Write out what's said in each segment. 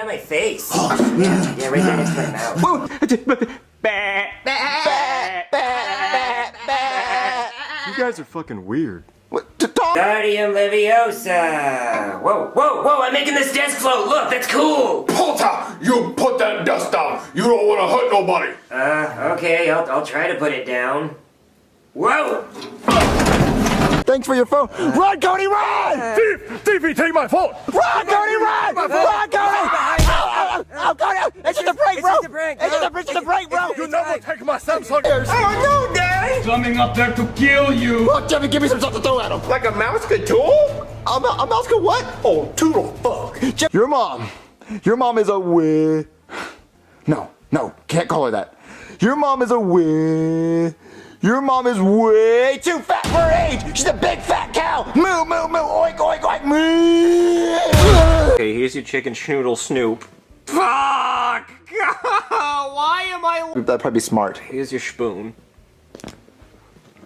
on my face. Yeah, right there next to my mouth. You guys are fucking weird. Guardian Leviosa! Whoa, whoa, whoa, I'm making this desk float! Look, that's cool! Polta, you put that dust down! You don't want to hurt nobody! Okay, I'll try to put it down. Whoa! Thanks for your phone. Run, Cody, run! Thief, take my phone! Run, Cody, run! Run, Cody! Oh, Cody! It's just a prank, bro! It's just a prank, bro! You never take my Samsung! Oh, no, Daddy! Coming up there to kill you! Look, Jeffy, give me some stuff to throw at him. Like a mouse could tool? A mouse could what? Oh, toodle fuck! Your mom is a No, can't call her that. Your mom is Your mom is way too fat for her age! She's a big fat cow! Moo, moo, moo, oink, oink, oink, moo! Okay, here's your chicken schnoodle snoop. Fuck! Why am I... That'd probably be smart. Here's your spoon.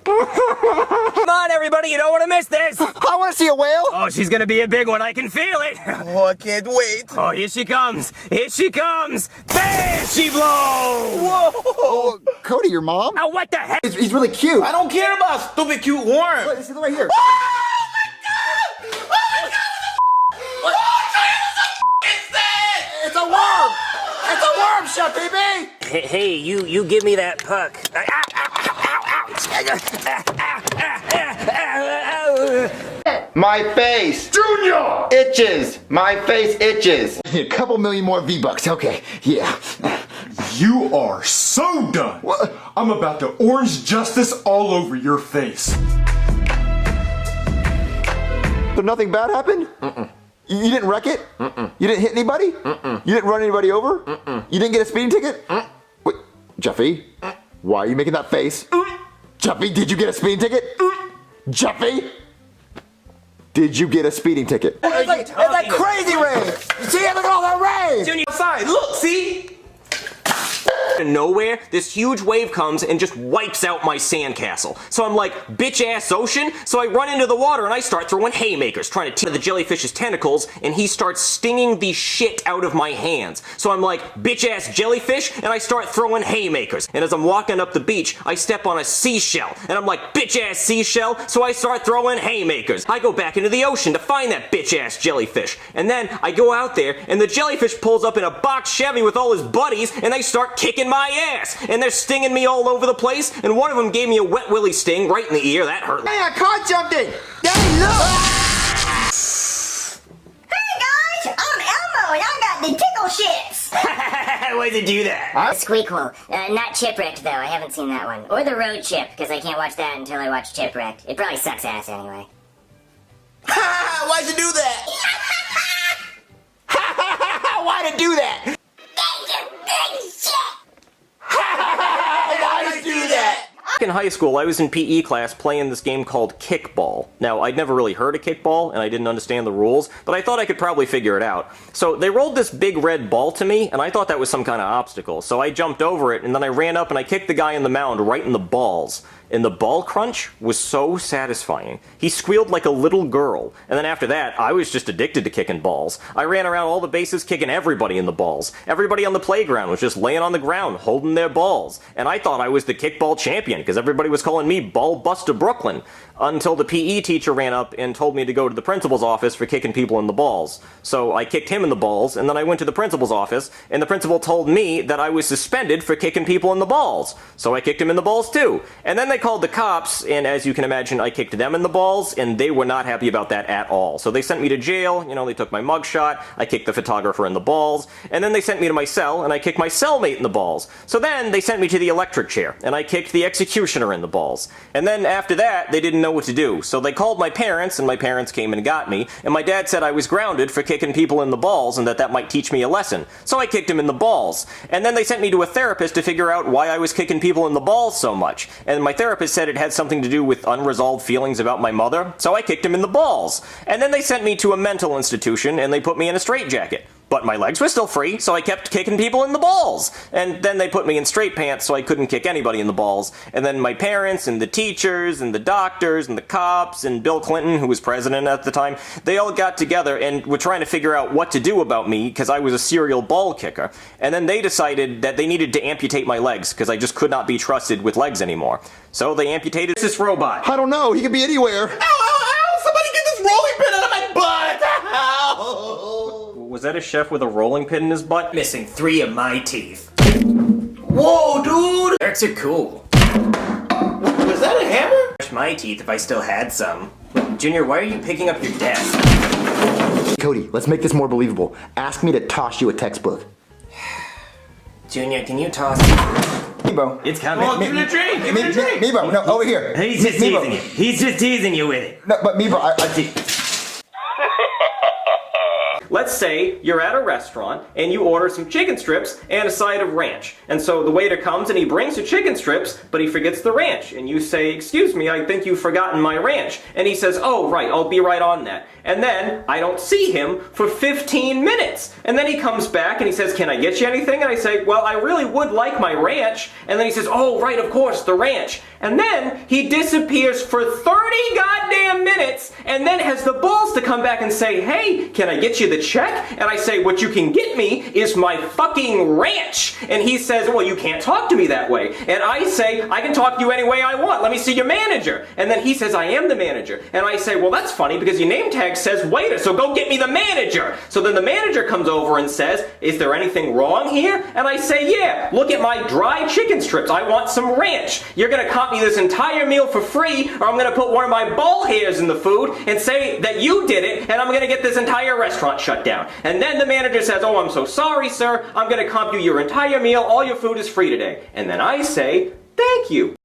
Come on, everybody, you don't want to miss this! I want to see a whale! Oh, she's gonna be a big one, I can feel it! Oh, I can't wait! Oh, here she comes! Here she comes! There she blows! Whoa! Oh, Cody, your mom? Oh, what the heck? He's really cute! I don't care about stupid cute worm! Wait, see, look right here. It's a worm! It's a worm, Chef BB! Hey, you give me that puck. My face! Junior! Itches! My face itches! I need a couple million more V-Bucks, okay, yeah. You are so done. What? I'm about to orange justice all over your face. So nothing bad happened? You didn't wreck it? You didn't hit anybody? You didn't run anybody over? You didn't get a speeding ticket? Wait, Jeffy, why are you making that face? Jeffy, did you get a speeding ticket? Jeffy? Did you get a speeding ticket? It's that crazy rain! See, look at all that rain! Junior, outside, look, see? Nowhere, this huge wave comes and just wipes out my sandcastle. So I'm like, bitch ass ocean? So I run into the water and I start throwing haymakers, trying to tear the jellyfish's tentacles, and he starts stinging the shit out of my hands. So I'm like, bitch ass jellyfish, and I start throwing haymakers. And as I'm walking up the beach, I step on a seashell, and I'm like, bitch ass seashell, so I start throwing haymakers. I go back into the ocean to find that bitch ass jellyfish. And then I go out there, and the jellyfish pulls up in a box Chevy with all his buddies, and they start kicking my ass, and they're stinging me all over the place, and one of them gave me a wet willy sting right in the ear. That hurt. Hey, I caught something! Daddy, look! Hey guys, I'm Elmo and I got the tickle shits. Why'd you do that? Squeakquel. Not Chipwrecked though, I haven't seen that one. Or the Road Chip, because I can't watch that until I watch Chipwrecked. It probably sucks ass anyway. Why'd you do that? Why'd you do that? Why'd you do that? In high school, I was in PE class playing this game called Kickball. Now, I'd never really heard of kickball, and I didn't understand the rules, but I thought I could probably figure it out. So they rolled this big red ball to me, and I thought that was some kind of obstacle. So I jumped over it, and then I ran up and I kicked the guy in the mound right in the balls. And the ball crunch was so satisfying. He squealed like a little girl. And then after that, I was just addicted to kicking balls. I ran around all the bases kicking everybody in the balls. Everybody on the playground was just laying on the ground holding their balls. And I thought I was the kickball champion because everybody was calling me Ball Buster Brooklyn. Until the PE teacher ran up and told me to go to the principal's office for kicking people in the balls. So I kicked him in the balls, and then I went to the principal's office, and the principal told me that I was suspended for kicking people in the balls. So I kicked him in the balls too. And then they called the cops, and as you can imagine, I kicked them in the balls, and they were not happy about that at all. So they sent me to jail, you know, they took my mugshot, I kicked the photographer in the balls, and then they sent me to my cell, and I kicked my cellmate in the balls. So then they sent me to the electric chair, and I kicked the executioner in the balls. And then after that, they didn't know what to do. So they called my parents, and my parents came and got me, and my dad said I was grounded for kicking people in the balls, and that might teach me a lesson. So I kicked him in the balls. And then they sent me to a therapist to figure out why I was kicking people in the balls so much. And my therapist said it had something to do with unresolved feelings about my mother, so I kicked him in the balls. And then they sent me to a mental institution, and they put me in a straitjacket. But my legs were still free, so I kept kicking people in the balls. And then they put me in straight pants so I couldn't kick anybody in the balls. And then my parents and the teachers and the doctors and the cops and Bill Clinton, who was president at the time, they all got together and were trying to figure out what to do about me because I was a serial ball kicker. And then they decided that they needed to amputate my legs because I just could not be trusted with legs anymore. So they amputated this robot. I don't know. He could be anywhere. Ow, ow, ow! Somebody get this rolling pin out of my butt! Ow! Was that a chef with a rolling pin in his butt? Missing 3 of my teeth. Whoa, dude! Nerds are cool. Was that a hammer? Brush my teeth if I still had some. Junior, why are you picking up your desk? Cody, let's make this more believable. Ask me to toss you a textbook. Junior, can you toss? Meebo. It's coming. Oh, give me a drink! Give me a drink! Meebo, no, over here. He's just Meebo. teasing you. He's just teasing you with it. No, but Meebo, Let's say you're at a restaurant and you order some chicken strips and a side of ranch. And so the waiter comes and he brings the chicken strips, but he forgets the ranch. And you say, "Excuse me, I think you've forgotten my ranch." And he says, "Oh, right, I'll be right on that." And then I don't see him for 15 minutes. And then he comes back and he says, "Can I get you anything?" And I say, "Well, I really would like my ranch." And then he says, "Oh, right, of course, the ranch." And then he disappears for 30 goddamn minutes and then has the balls to come back and say, "Hey, can I get you the check?" And I say, "What you can get me is my fucking ranch." And he says, "Well, you can't talk to me that way." And I say, "I can talk to you any way I want. Let me see your manager." And then he says, "I am the manager." And I say, "Well, that's funny because your name tag says waiter, so go get me the manager." So then the manager comes over and says, "Is there anything wrong here?" And I say, "Yeah, look at my dry chicken strips. I want some ranch. You're gonna comp me this entire meal for free, or I'm gonna put one of my ball hairs in the food and say that you did it, and I'm gonna get this entire restaurant shut down." And then the manager says, "Oh, I'm so sorry, sir. I'm gonna comp you your entire meal. All your food is free today." And then I say, "Thank you."